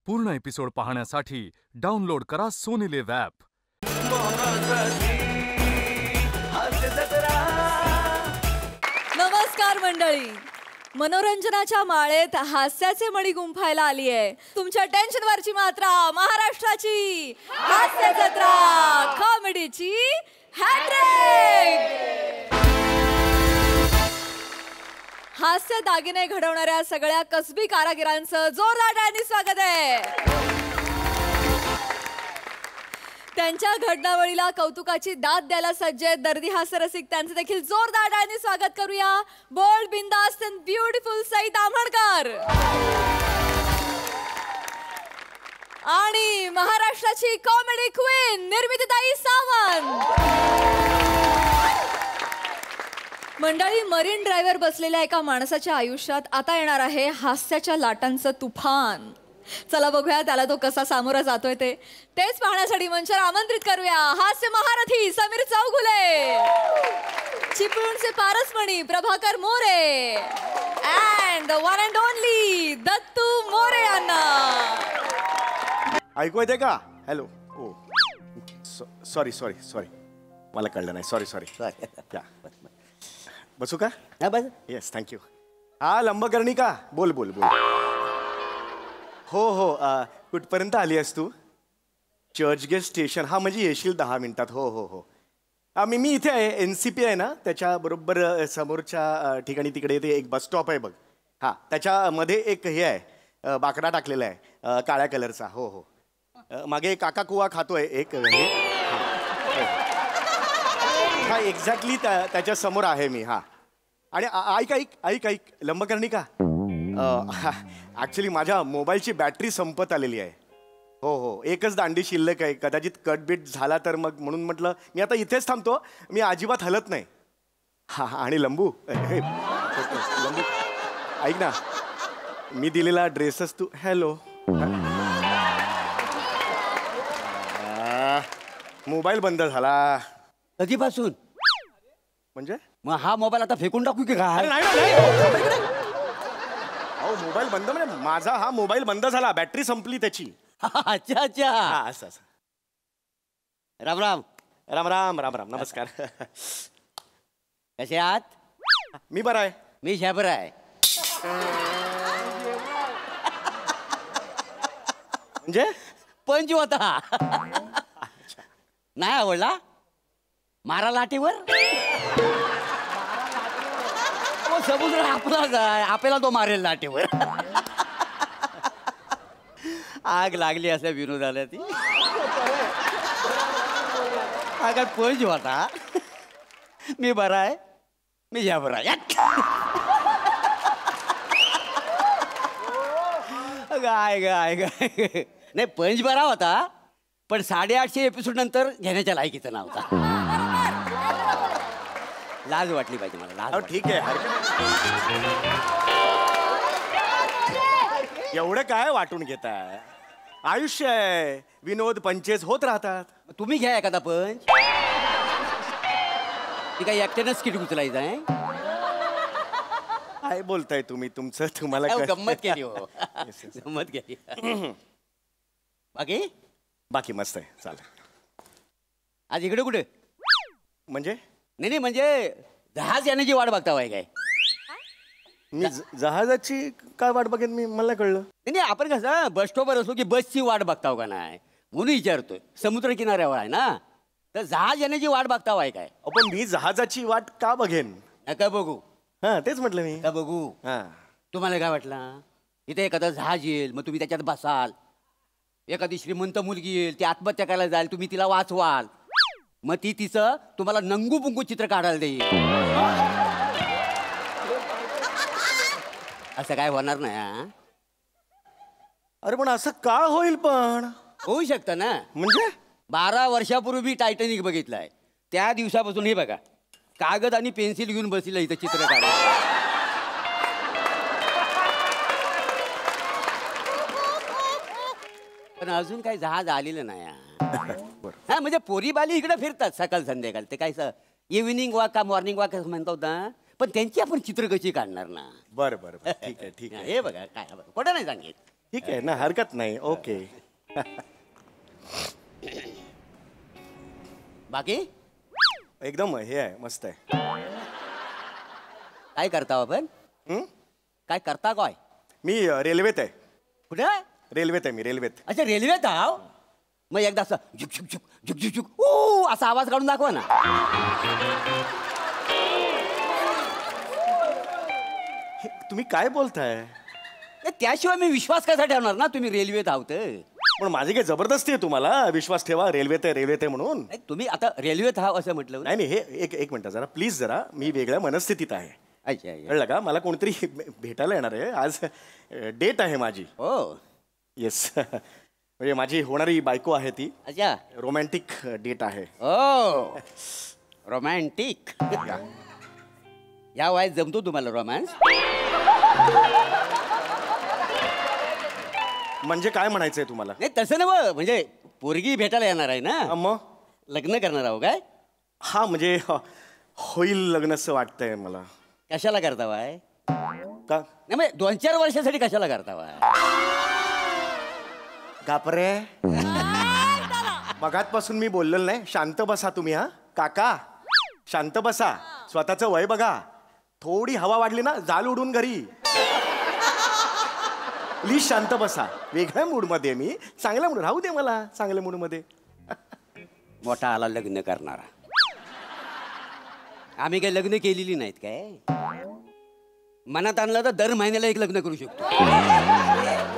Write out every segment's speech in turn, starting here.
पूर्ण एपिसोड पाहण्यासाठी डाउनलोड करा सोनी लिव्ह ॲप. नमस्कार मंडळी. मनोरंजनाच्या माळेत हास्याचे मणी गुंफायला आली आहे. तुमच्या टेन्शनवरची मात्रा महाराष्ट्राची हास्य जत्रा, कॉमेडीची हॅट्रिक. हास्य दागिने घडवणाऱ्या सगळ्या कसबी कारागिरांचं जोरदार टाळ्यांनी स्वागत आहे. त्यांच्या घडणावळीला कौतुकाची दाद द्यायला सज्ज आहेत दर्दी हास्यरसिक. त्यांचं देखील जोरदार टाळ्यांनी स्वागत करूया. बोल्ड, बिंदास अँड ब्युटिफुल सई ताम्हणकर आणि महाराष्ट्राची कॉमेडी क्वीन निर्मितीताई सावंत. मंडळी, मरीन ड्रायव्हर बसलेल्या एका माणसाच्या आयुष्यात आता येणार आहे हास्याच्या लाटांचं तुफान. चला बघूया त्याला तो कसा सामोरा जातोय तेच पाहण्यासाठी मंचावर आमंत्रित करूया हास्य महारथी समीर चौगुले, चिपळूणचे पारसमणी Prabhakar More and one and only Dattu More यांना. ऐकू येते का? Hello. Oh sorry sorry sorry, मला कळलं नाही. Sorry sorry. बसू का? बस. Yes, thank you. हा लंबकर्णी का? बोल बोल बोल. हो हो, कुठपर्यंत आली आहेस तू? चर्चगेट स्टेशन. हा म्हणजे येशील 10 मिनिटात. हो हो हो. मी इथे आहे. NCP आहे ना, त्याच्याबरोबर समोरच्या ठिकाणी तिकडे ते एक बस स्टॉप आहे बघ. हां, त्याच्यामध्ये एक हे आहे, बाकडा टाकलेला आहे काळ्या कलरचा. हो हो, मागे काका कुवा खातोय एक हे. हा एक्झॅक्टली त्याच्या समोर आहे मी. हां, आणि ऐक ऐक ऐक ऐक लंबकर्णी का, ॲक्च्युली माझ्या मोबाईलची बॅटरी संपत आलेली आहे. हो हो, एकच दांडी शिल्लक आहे. कदाचित कटबीट झाला तर मग म्हणून म्हटलं मी आता इथेच थांबतो. मी अजिबात हलत नाही. हां, आणि लंबू लंबू ऐक ना, मी दिलेला ड्रेसच तू. हॅलो. मोबाईल बंद झाला. कधीपासून? म्हणजे मग हा मोबाईल आता फेकून टाकू की काय? अहो, मोबाईल बंद म्हणजे माझा हा मोबाईल बंद झाला, बॅटरी संपली त्याची. अच्छा अच्छा. असं असं. राम राम. राम राम राम राम. नमस्कार. कसे आहात? मी बरा आहे. मी शाबर आहे. म्हणजे पंच होता. नाही आवडला? मारा लाटेवर. समुद्र आपल्याला तो मारेल लाटेवर. आग लागली असं विनोदाला ती. आगात पंच होता. मी बरा आहे. मी शाबर आहे. गाय गाय गाय. नाही, पंच बरा होता पण 850 एपिसोड नंतर घेण्याच्या लायकीचा नव्हता. लाज वाटली पाहिजे मला. लाज. ठीक आहे. एवढं काय वाटून घेताय? आयुष्य आहे, विनोद पंचेस होत राहतात. तुम्ही घ्या एखादा पंच. ती काही एकट्यानंच किट उचलायचं आहे. काय बोलताय तुम्ही? तुमचं तुम्हाला गंमत केली. हो, गंमत केली. बाकी बाकी मस्त आहे. चालेल. आज इकडे कुठे? म्हणजे नाही नाही, म्हणजे जहाज येण्याची वाट बघता वाय काय? मी जहाजाची काय वाट बघेन मी? मला कळलं नाही नाही, आपण कसं बस स्टॉपवर असलो की बसची वाट बघताव का नाही म्हणून विचारतोय. समुद्र किनाऱ्यावर आहे ना, तर जहाज येण्याची वाट बघता वाय काय? पण मी जहाजाची वाट का बघेन? नका बघू. हा, तेच म्हटलं मी. का बघू? हा. तुम्हाला काय वाटलं? इथे एखादं जहाज येईल, मग तुम्ही त्याच्यात बसाल. एखादी श्रीमंत मुलगी येईल, ती आत्महत्या करायला जाईल, तुम्ही तिला वाचवाल. मग ती तिचं तुम्हाला नंगू पुंगू चित्र काढायला देईल. असं काय होणार नाही. अरे पण असं का होईल? पण होऊ शकतं ना. म्हणजे 12 वर्षापूर्वी मी टायटॅनिक बघितलाय. त्या दिवसापासून हे बघा, कागद आणि पेन्सिल घेऊन बसलेलं इथं चित्र काढायला. पण अजून काही जहाज आलेलं नाही. हा, म्हणजे पोरी बाली इकडे फिरतात सकाळ संध्याकाळ. ते काय इव्हिनिंग वॉक का मॉर्निंग वॉक असं म्हणतात ना, पण त्यांची आपण चित्र कशी काढणार ना. बरं बरं, ठीक आहे ठीक आहे. हे बघा काय, खोटं नाही सांगेल. ठीक आहे ना, हरकत नाही. ओके. बाकी एकदम हे आहे, मस्त आहे. काय करता आपण? हं? काय करता काय? मी रेल्वेत आहे. कुठे? रेल्वेत आहे मी, रेल्वेत. अच्छा, रेल्वेत आहो. मग एकदा असं झुक झुक झुक झुक झुक झुक ऊ असा आवाज काढून दाखवा ना. हे, तुम्ही काय बोलताय? ए, त्याशिवाय मी विश्वास कसा ठेवणार ना तुम्ही रेल्वेत आहोत. पण माझी काही जबरदस्ती आहे तुम्हाला विश्वास ठेवा, रेल्वेत आहे, रेल्वेत आहे म्हणून. नाही, तुम्ही आता रेल्वेत आहात असं म्हटलं. नाही नाही, हे एक मिनिट जरा प्लीज, जरा मी वेगळ्या मनस्थितीत आहे. अच्छा अच्छा. कळलं का? मला कोणतरी भेटायला येणार आहे आज. डेट आहे माझी. हो. येस. म्हणजे माझी होणारी बायको आहे ती. अच्छा. रोमॅन्टिक डेट आहे. ओ रोमॅन्टिक. या वयात जमतो तुम्हाला रोमॅन्स? म्हणजे काय म्हणायचंय तुम्हाला? नाही तसं नव्ह, म्हणजे पोरगी भेटायला येणार आहे ना, मग लग्न करणार आहो काय? हा म्हणजे होईल लग्न असं वाटतंय मला. कशाला करता वाय? का? नाही म्हणजे 2-4 वर्षासाठी कशाला करता वाय? गापरे. मगातपासून मी बोललेलो नाही. शांत बसा तुम्ही. हा काका, शांत बसा. स्वतःचं वय बघा. थोडी हवा वाढली ना जाल उडून घरी. प्लीज शांत बसा. वेगळ्या मूडमध्ये मी, चांगल्या मूड राहू दे मला, चांगल्या मूडमध्ये. मोठा आला लग्न करणारा. आम्ही काही लग्न केलेली नाहीत काय? मनात आणलं तर दर महिन्याला एक लग्न करू शकतो.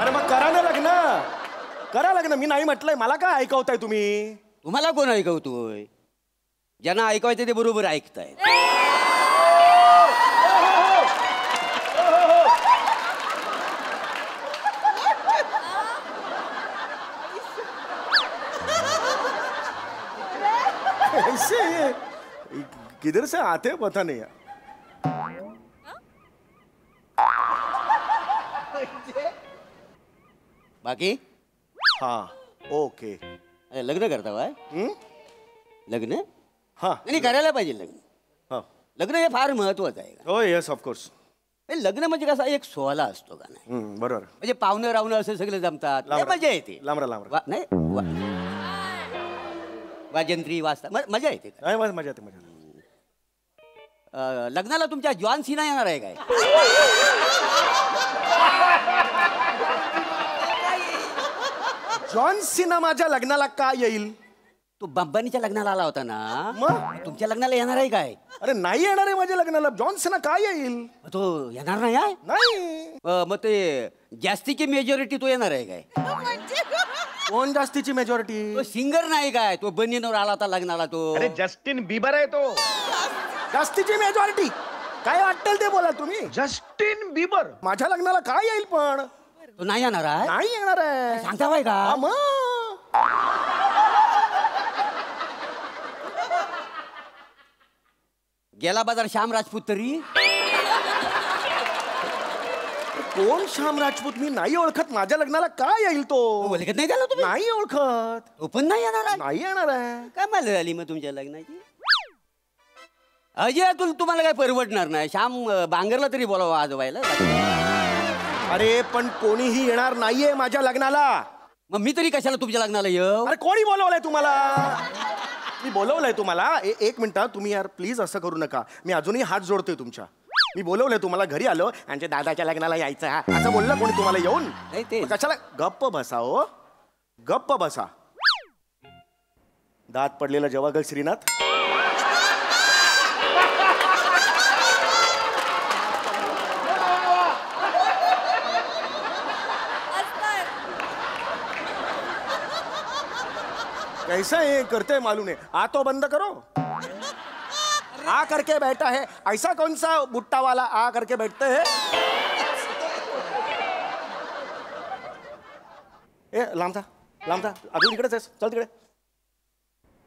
अरे मग करा ना लग्न, करा लग्न. मी नाही म्हटलंय. मला काय ऐकवताय तुम्ही? तुम्हाला कोण ऐकवतोय? ज्यांना ऐकवायचं ते बरोबर ऐकताय. ऐसे किधर से आते हैं पता नहीं. बाकी हा ओके. अरे, लग्न करता वाय? लग्न हा नाही करायला पाहिजे लग्न. हा. लग्न हे फार महत्वाचं आहे. हो येस ऑफकोर्स. हे लग्न म्हणजे कसा एक सोहळा असतो का नाही? बरोबर. म्हणजे पाहुणं रावणं असं सगळे जमतात. लय लांबरा. मजा येते. लांबरा लांबरा. नाही वाजंत्री वाजता मजा येते. नाही, मजा येते, मजा येते. लग्नाला तुमच्या जॉन सिना येणार आहे काय? जॉन सिना माझ्या लग्नाला का येईल? तो बंबानीच्या लग्नाला आला होता ना, मग तुमच्या लग्नाला येणार आहे काय? अरे नाही येणार आहे माझ्या लग्नाला. जॉन सिना का येईल? तो येणार नाही आहे? नाही. मग ते जास्तीची मेजॉरिटी तो येणार आहे काय? कोण जास्तीची मेजॉरिटी? तो सिंगर नाही काय? तो बनीनवर आला होता लग्नाला तो. अरे जस्टिन बिबर आहे तो. जास्तीची मेजॉरिटी काय वाटेल ते बोला तुम्ही. जस्टिन बिबर माझ्या लग्नाला काय येईल? पण तो नाही येणार आहे? नाही येणार आहे. सांगता बाय का? हा, मग गेला बाजार श्याम राजपूत तरी. कोण श्याम राजपूत? मी नाही ओळखत. माझ्या लग्नाला काय येईल तो? ओळखत नाही त्याला तुम्ही? नाही ओळखत. तो पण नाही येणार आहे? नाही येणार आहे. काय मला झाली मग तुमच्या लग्नाची? अजय तुम्हाला काय परवडणार नाही. श्याम बांगरला तरी बोलावं आजोबायला. अरे पण कोणीही येणार नाहीये माझ्या लग्नाला. मग मी तरी कशाला तुमच्या लग्नाला येऊ? अरे कोणी बोलवलंय तुम्हाला? मी बोलवलंय तुम्हाला. एक मिनिट तुम्ही यार प्लीज असं करू नका. मी अजूनही हात जोडतोय तुमच्या. मी बोलवलंय तुम्हाला, घरी आलो आणि दादाच्या लग्नाला यायचं असं बोललं कोणी तुम्हाला येऊन? नाही ते. मग कशाला? गप्प बसा हो, गप्प बसा. दात पडलेला जवागल श्रीनाथ. कैसा ये करते मालूम है? आ तो बंद करो. आ करके बैठा है. ऐसा कौन सा बुट्टा वाला आ करके बैठते हैं? ए लांब था अजून इकडेच आहेस. चल तिकडे.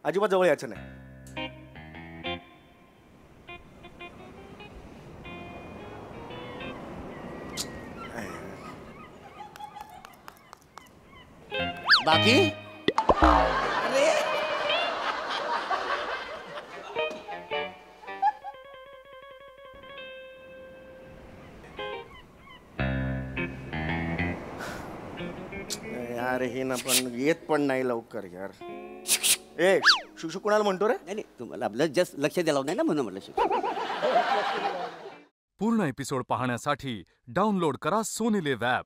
अजिबात जवळ यायचं नाही. बाकी अरे हे ना पण येत पण नाही लवकर यार. ए शुशू कुणाला म्हणतो रे? नाही नाही, तुम्हाला आपलं जस्ट लक्ष द्यायला नाही ना म्हणून म्हटलं. पूर्ण एपिसोड पाहण्यासाठी डाउनलोड करा सोनी लिव्ह ॲप.